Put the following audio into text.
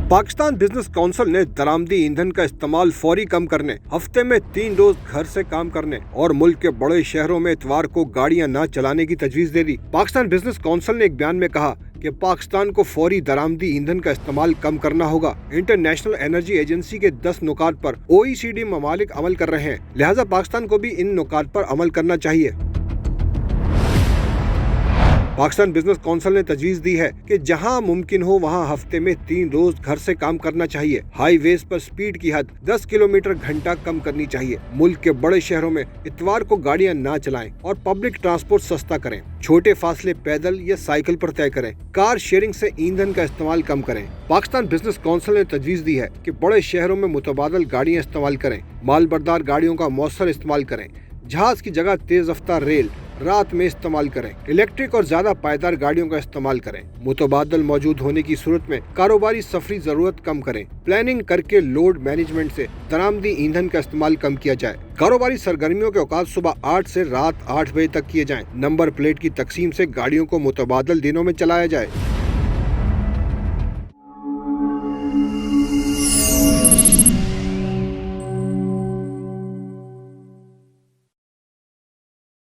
Pakistan business council ने दरामदी ईंधन का इस्तेमाल फौरी कम करने, हफ्ते में 3 रोज घर से काम करने और मुल्क के बड़े शहरों में इतवार को गाड़ियां न चलाने की तजवीज दे दी। पाकिस्तान बिजनेस काउंसिल ने एक बयान में कहा कि पाकिस्तान को फौरी दरामदी ईंधन का इस्तेमाल कम करना होगा। इंटरनेशनल एनर्जी एजेंसी के 10 नुकात पर OECD ममालिक अमल कर रहे हैं, लिहाजा पाकिस्तान को भी इन नुकात पर अमल करना चाहिए। पाकिस्तान बिजनेस काउंसिल ने तजवीज दी है कि जहां मुमकिन हो वहां हफ्ते में 3 रोज घर से काम करना चाहिए। हाईवेज पर स्पीड की हद 10 किलोमीटर घंटा कम करनी चाहिए। मुल्क के बड़े शहरों में इतवार को गाड़ियां ना चलाएं और पब्लिक ट्रांसपोर्ट सस्ता करें। छोटे फासले पैदल या साइकिल पर तय करें। कार शेयरिंग से ईंधन का इस्तेमाल कम करें। पाकिस्तान बिजनेस काउंसिल ने तजवीज दी है कि बड़े शहरों में मुतबादल गाड़ियां इस्तेमाल करें। मालबरदार गाड़ियों का मौसर इस्तेमाल करें। जहाज की जगह तेज रफ्तार रेल रात में इस्तेमाल करें। इलेक्ट्रिक और ज्यादा पायदार गाड़ियों का इस्तेमाल करें। मुतबादल मौजूद होने की सूरत में कारोबारी सफरी जरूरत कम करें। प्लानिंग करके लोड मैनेजमेंट से दरामदी ईंधन का इस्तेमाल कम किया जाए। कारोबारी सरगर्मियों के औकात सुबह 8 से रात 8 बजे तक किए जाएं। नंबर प्लेट की तकसीम से गाड़ियों को मुतबादल दिनों में चलाया जाए।